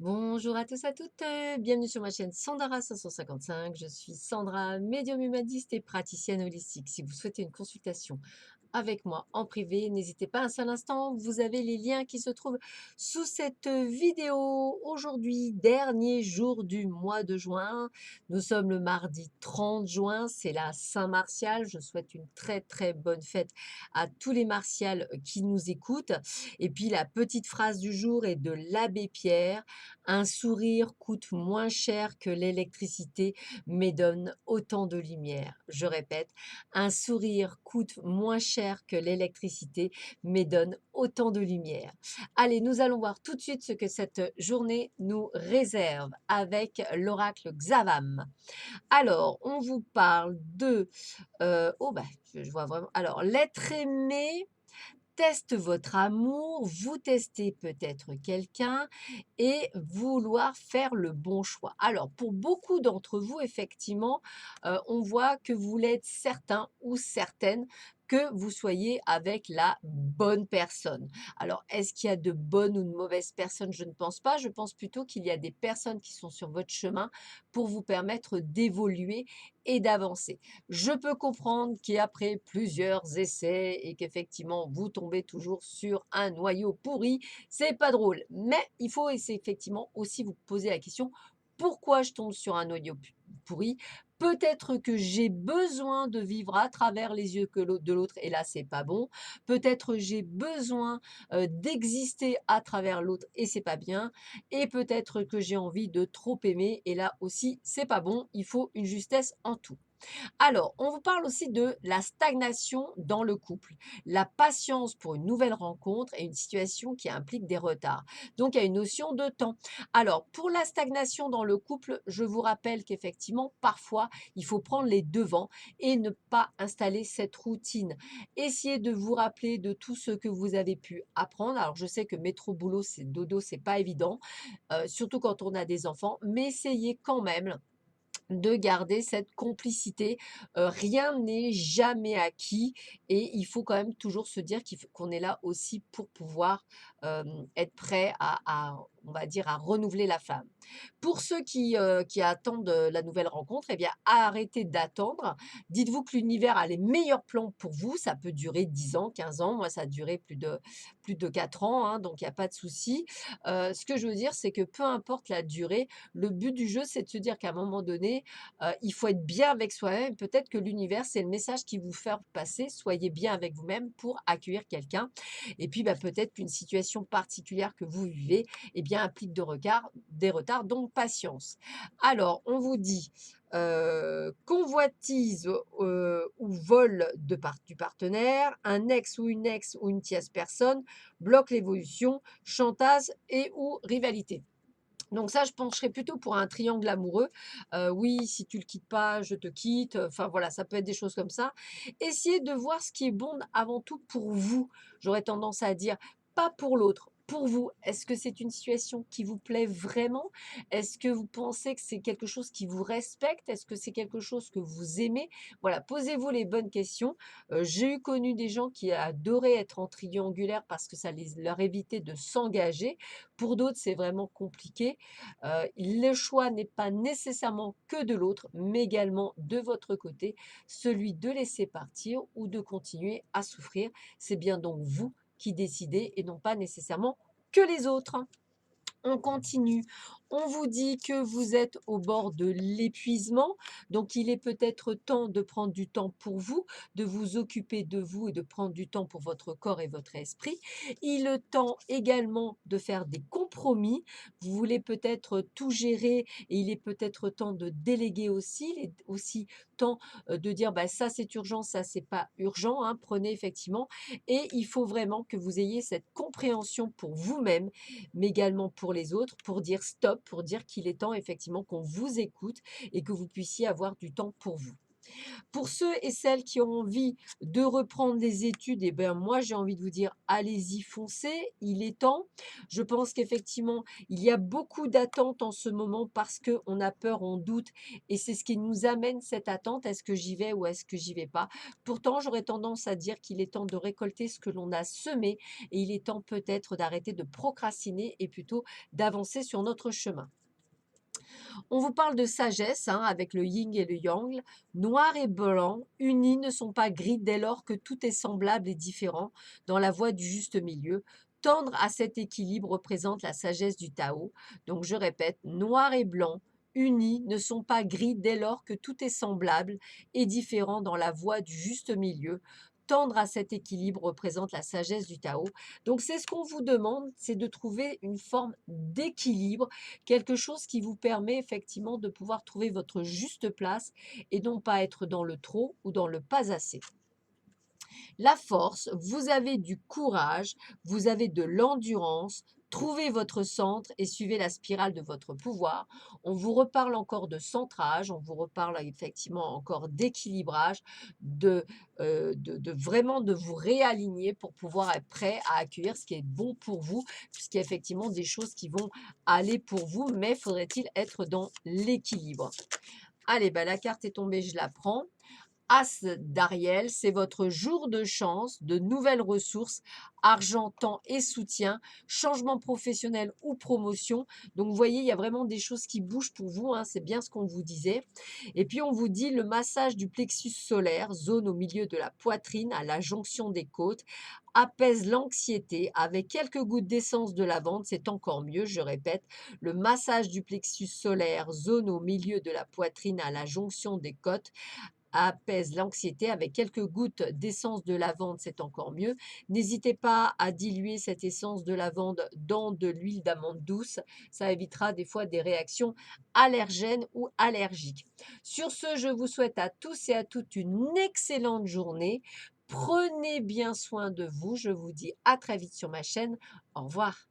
Bonjour à tous, à toutes, bienvenue sur ma chaîne Sandara 555. Je suis Sandra, médium humaniste et praticienne holistique. Si vous souhaitez une consultation avec moi en privé, n'hésitez pas un seul instant, vous avez les liens qui se trouvent sous cette vidéo. Aujourd'hui, dernier jour du mois de juin. Nous sommes le mardi 30 juin, c'est la Saint-Martial. Je souhaite une très très bonne fête à tous les martials qui nous écoutent. Et puis la petite phrase du jour est de l'abbé Pierre. Un sourire coûte moins cher que l'électricité, mais donne autant de lumière. Je répète, un sourire coûte moins cher que l'électricité, mais donne autant de lumière. Allez, nous allons voir tout de suite ce que cette journée nous réserve avec l'oracle Xavam. Alors, on vous parle de... oh, bah, je vois vraiment... Alors, l'être aimé teste votre amour, vous testez peut-être quelqu'un et vouloir faire le bon choix. Alors, pour beaucoup d'entre vous, effectivement, on voit que vous voulez être certain ou certaine que vous soyez avec la bonne personne. Alors, est-ce qu'il y a de bonnes ou de mauvaises personnes? Je ne pense pas. Je pense plutôt qu'il y a des personnes qui sont sur votre chemin pour vous permettre d'évoluer et d'avancer. Je peux comprendre qu'après plusieurs essais et qu'effectivement vous tombez toujours sur un noyau pourri, c'est pas drôle. Mais il faut effectivement aussi vous poser la question pourquoi je tombe sur un noyau pourri? Peut-être que j'ai besoin de vivre à travers les yeux de l'autre et là c'est pas bon. Peut-être j'ai besoin d'exister à travers l'autre et c'est pas bien. Et peut-être que j'ai envie de trop aimer et là aussi c'est pas bon. Il faut une justesse en tout. Alors, on vous parle aussi de la stagnation dans le couple, la patience pour une nouvelle rencontre et une situation qui implique des retards. Donc, il y a une notion de temps. Alors, pour la stagnation dans le couple, je vous rappelle qu'effectivement, parfois, il faut prendre les devants et ne pas installer cette routine. Essayez de vous rappeler de tout ce que vous avez pu apprendre. Alors, je sais que métro boulot, c'est dodo, c'est pas évident, surtout quand on a des enfants, mais essayez quand même de garder cette complicité. Rien n'est jamais acquis et il faut quand même toujours se dire qu'on est là aussi pour pouvoir, être prêt on va dire, à renouveler la flamme. Pour ceux qui attendent, la nouvelle rencontre, eh bien, arrêtez d'attendre. Dites-vous que l'univers a les meilleurs plans pour vous. Ça peut durer 10 ans, 15 ans. Moi, ça a duré plus de 4 ans, hein, donc il y a pas de souci. Ce que je veux dire, c'est que peu importe la durée, le but du jeu, c'est de se dire qu'à un moment donné, il faut être bien avec soi-même. Peut-être que l'univers, c'est le message qui vous fait passer. Soyez bien avec vous-même pour accueillir quelqu'un. Et puis, bah, peut-être qu'une situation particulière que vous vivez, eh bien, implique des retards, donc patience. Alors, on vous dit convoitise ou vol du partenaire, un ex ou une tierce personne bloque l'évolution, chantage et ou rivalité. Donc ça, je pencherais plutôt pour un triangle amoureux. Oui, si tu le quittes pas, je te quitte. Enfin voilà, ça peut être des choses comme ça. Essayez de voir ce qui est bon avant tout pour vous. J'aurais tendance à dire pas pour l'autre. Pour vous, est-ce que c'est une situation qui vous plaît vraiment? Est-ce que vous pensez que c'est quelque chose qui vous respecte? Est-ce que c'est quelque chose que vous aimez? Voilà, posez-vous les bonnes questions. J'ai eu connu des gens qui adoraient être en triangulaire parce que ça leur évitait de s'engager. Pour d'autres, c'est vraiment compliqué. Le choix n'est pas nécessairement que de l'autre, mais également de votre côté, celui de laisser partir ou de continuer à souffrir. C'est bien donc vous qui décidez et non pas nécessairement que les autres. On continue. On vous dit que vous êtes au bord de l'épuisement, donc il est peut-être temps de prendre du temps pour vous, de vous occuper de vous et de prendre du temps pour votre corps et votre esprit. Il est temps également de faire des compromis. Vous voulez peut-être tout gérer et il est peut-être temps de déléguer aussi. Il est aussi temps de dire bah, ça c'est urgent, ça c'est pas urgent. Hein, prenez effectivement. Et il faut vraiment que vous ayez cette compréhension pour vous-même mais également pour les autres, pour dire stop, pour dire qu'il est temps effectivement qu'on vous écoute et que vous puissiez avoir du temps pour vous. Pour ceux et celles qui ont envie de reprendre les études, eh ben, moi, j'ai envie de vous dire, allez-y, foncez, il est temps. Je pense qu'effectivement, il y a beaucoup d'attentes en ce moment parce qu'on a peur, on doute, et c'est ce qui nous amène cette attente. Est-ce que j'y vais ou est-ce que j'y vais pas? Pourtant, j'aurais tendance à dire qu'il est temps de récolter ce que l'on a semé et il est temps peut-être d'arrêter de procrastiner et plutôt d'avancer sur notre chemin. On vous parle de sagesse, hein, avec le yin et le yang. Noir et blanc, unis, ne sont pas gris dès lors que tout est semblable et différent dans la voie du juste milieu. Tendre à cet équilibre représente la sagesse du Tao. Donc je répète, noir et blanc, unis, ne sont pas gris dès lors que tout est semblable et différent dans la voie du juste milieu. Tendre à cet équilibre représente la sagesse du Tao. Donc c'est ce qu'on vous demande, c'est de trouver une forme d'équilibre, quelque chose qui vous permet effectivement de pouvoir trouver votre juste place et non pas être dans le trop ou dans le pas assez. La force, vous avez du courage, vous avez de l'endurance. Trouvez votre centre et suivez la spirale de votre pouvoir. On vous reparle encore de centrage, on vous reparle effectivement encore d'équilibrage, de vraiment de vous réaligner pour pouvoir être prêt à accueillir ce qui est bon pour vous, puisqu'il y a effectivement des choses qui vont aller pour vous, mais faudrait-il être dans l'équilibre. Allez, bah, la carte est tombée, je la prends. As d'Ariel, c'est votre jour de chance, de nouvelles ressources, argent, temps et soutien, changement professionnel ou promotion. Donc, vous voyez, il y a vraiment des choses qui bougent pour vous, hein, c'est bien ce qu'on vous disait. Et puis, on vous dit le massage du plexus solaire, zone au milieu de la poitrine, à la jonction des côtes, apaise l'anxiété avec quelques gouttes d'essence de lavande, c'est encore mieux, je répète. Le massage du plexus solaire, zone au milieu de la poitrine, à la jonction des côtes, apaise l'anxiété avec quelques gouttes d'essence de lavande, c'est encore mieux. N'hésitez pas à diluer cette essence de lavande dans de l'huile d'amande douce. Ça évitera des fois des réactions allergènes ou allergiques. Sur ce, je vous souhaite à tous et à toutes une excellente journée. Prenez bien soin de vous. Je vous dis à très vite sur ma chaîne. Au revoir.